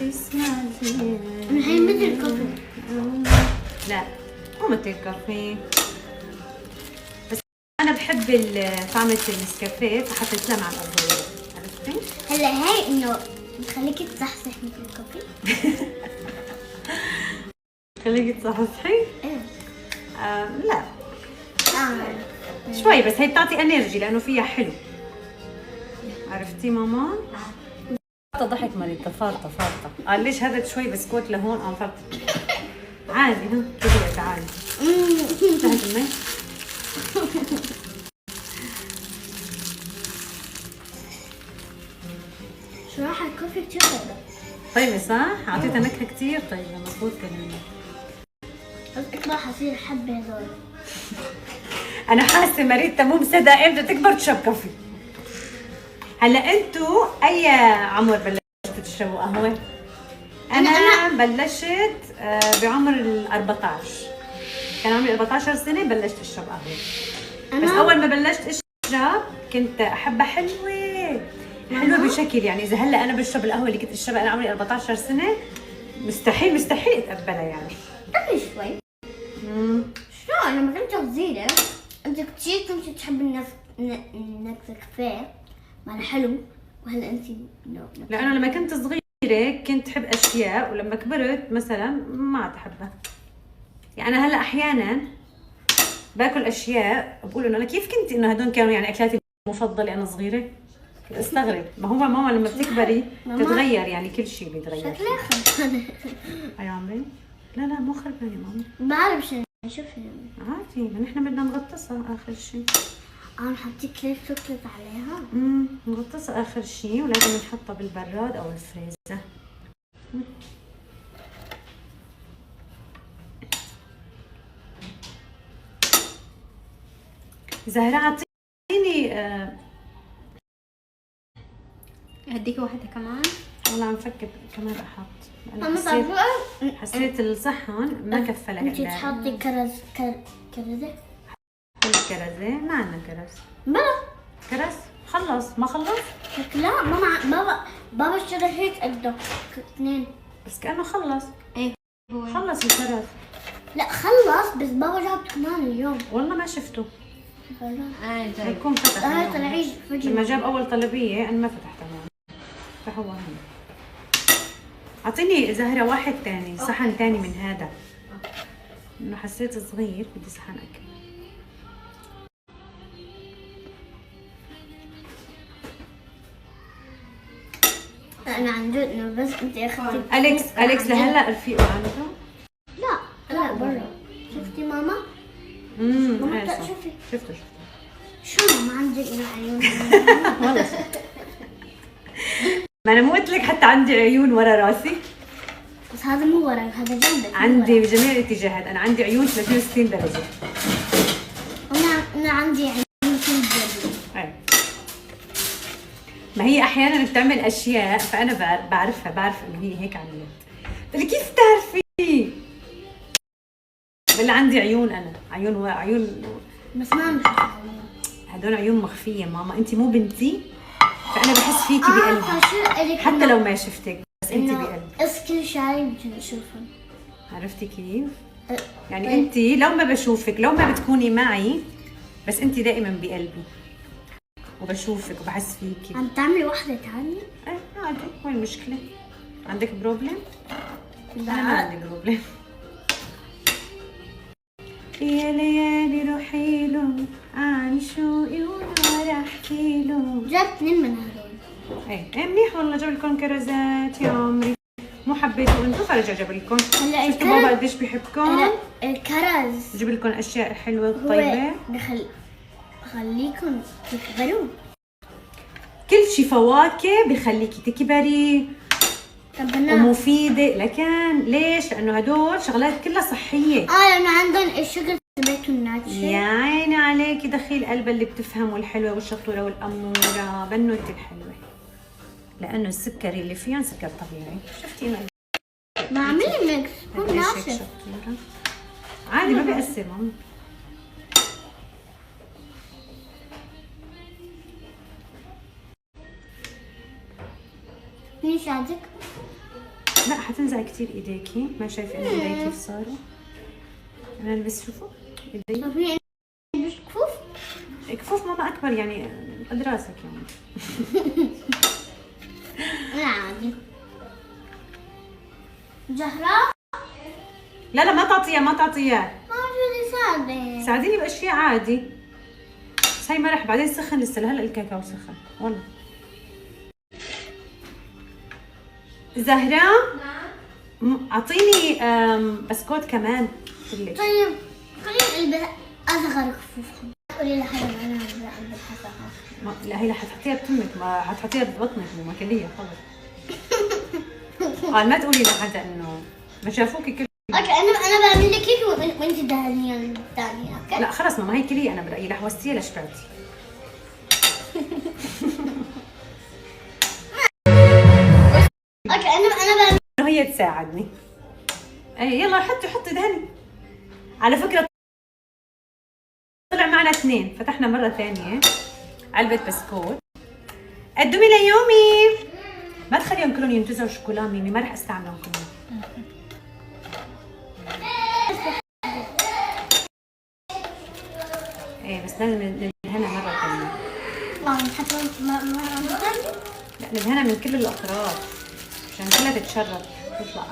هي مثل الكافي. لا مو مثل الكافي، بس انا بحب طعمة النسكافيه فحطيت لها مع الصغيرة، عرفتي؟ هلا هي انه بتخليكي تصحصح مثل الكافي. خليكي تصحصحي؟ ايه. لا شوي، بس هي بتعطي انرجي لانه فيها حلو، عرفتي ماما؟ ضحك مريضة فارطة قال ليش هذا شوي بسكوت لهون فارطة عادي. ها كبيرة تعالي انتهت المي. صراحة الكافي كتير طيبة. طيبة صح؟ اعطيتها نكهة كتير طيبة، مضبوط كلامك. بس اكبر حصير حبة هذول. انا حاسة مريضة مو مصدقة امتى تكبر تشرب كافي. هلا انتوا اي عمر بلشتوا تشربوا قهوة؟ انا بلشت بعمر ال 14، كان عمري 14 سنة بلشت اشرب قهوة. بس اول ما بلشت اشرب كنت احبها حلوة بشكل، يعني اذا هلا انا بشرب القهوة اللي كنت اشربها انا عمري 14 سنة مستحيل اتقبلها يعني. قبل شوي. شلون لما كنت صغيرة انت كتير كنت تحب النسكافيه مع حلو، وهلا انت لانه لما كنت صغيرة كنت احب اشياء ولما كبرت مثلا ما عاد احبها. يعني انا هلا احيانا باكل اشياء بقول انه انا كيف كنت انه هدول كانوا يعني اكلاتي المفضله انا صغيره. استغرب، ما هو ماما لما بتكبري بتتغير، يعني كل شيء بيتغير. شكلها خربانة. اي عمري؟ لا مو خربانه ماما، ما بعرف شو شوفي. عادي، ما نحن بدنا نغطسها اخر شيء. انا حطيت ليش شوكليت عليها. نغطسها اخر شيء ولازم نحطها بالبراد او الفريزر. زهرة اعطيني هديك واحدة كمان. والله عم فكر كمان احط. انا حسيت الصحن ما كفى لها. انت تحطي كرزة. كل كرزة ما عندنا كرز. بلا كرز خلص، ما خلص؟ لا بابا اشترى هيك قده 2. بس كأنه خلص. ايه هو خلص الكرز. لا خلص، بس بابا جاب كمان اليوم. والله ما شفته. يكون فتح. طلعيش فجأة. لما جاب أول طلبية أنا ما فتحتها معه. فهو هون. أعطيني زهرة واحد تاني، صحن تاني من هذا. إنه حسيت صغير بدي صحن أكل. انا عن جد انه بس انت اخذتي أليكس لهلا رفيقه عنده؟ لا برا. شفتي ماما؟ ماما شوفي. شفته شو ما عندك عيون؟ والله شفته. ما انا مو قلت لك حتى عندي عيون ورا راسي؟ بس هذا مو ورا، هذا جنبك. عندي بجميع الاتجاهات، انا عندي عيون 360 درجة. انا عندي عيون كل جنبي. ما هي احيانا بتعمل اشياء فانا بعرف انه هي هيك عملت. قلت لي كيف بتعرفي؟ بالله عندي عيون، انا عيون بس ما مش هدول عيون مخفيه ماما، انت مو بنتي فانا بحس فيكي بقلبي حتى لو ما شفتك، بس انت بقلبي. بس كل شيء بدي اشوفهم. عرفتي كيف؟ يعني انت لو ما بشوفك، لو ما بتكوني معي، بس انت دائما بقلبي وبشوفك وبحس فيكي. عم تعملي وحده ثانيه؟ ايه عادي، وين المشكله؟ عندك بروبلم؟ لا انا ما عندي بروبلم. يا ليالي روحي له عن شوقي وانا احكي له. جبت 2 من هذول. ايه منيح والله، جاب لكم كرزات يا عمري. مو حبيتوا انتم فرجع جاب لكم. هلا شفتوا بابا قديش بيحبكم؟ هلا الكرز جيب لكم اشياء حلوه وطيبه. بخليكم تكبروا. كل شي فواكه بخليكي تكبري ومفيده، لكن ليش؟ لانه هدول شغلات كلها صحيه. لانه عندهم الشجر تبعتهم ناتشة. يا عيني عليكي، دخيل قلبها اللي بتفهم، والحلوه والشطوره والاموره بنوتي الحلوه، لانه السكري اللي فيهم سكر طبيعي. شفتي ما عملي ميكس كل ناشف عادي، ما بيأثر ماما. مين ساعدك؟ لا حتنزع كتير ايديكي، ما شايفه انه ايديكي كيف صاروا؟ انا البس شوفوا ايدي ما في عندك كفوف؟ كفوف ماما اكبر يعني قد راسك يعني. لا عادي. زهراء لا لا ما تعطيها ما تعطيها، ما بدي ساعدك. ساعديني باشياء عادي. بس هي مرح بعدين سخن لسه لهلا الكاكاو سخن والله. زهراء اعطيني بسكوت كمان قلت لك. طيب خليني البس اصغر كفوف. قولي لحدا انا عم بحسها. لا هي حتحطيها بتمك، ما حتحطيها ببطنك مو ماكليها خلص. قال ما تقولي لحدا انه ما شافوكي كل. اوكي انا بعمل لك هيك وانت دهنيها الثانيه. اوكي لا خلص ماما هي كلية انا برايي لحوستيها لشبعتي. اوكي انا بعمل. هي تساعدني. اي يلا حطي دهني. على فكرة طلع معنا 2، فتحنا مرة ثانية علبة بسكوت. قدمي ليومي. ما تخليهم كلهم ينتزعوا شوكولا ميمي، ما رح استعملهم كلهم. ايه بس لازم ندهنها مرة ثانية. لا ندهنها من كل الأطراف عشان كلها تتشرب تطلع.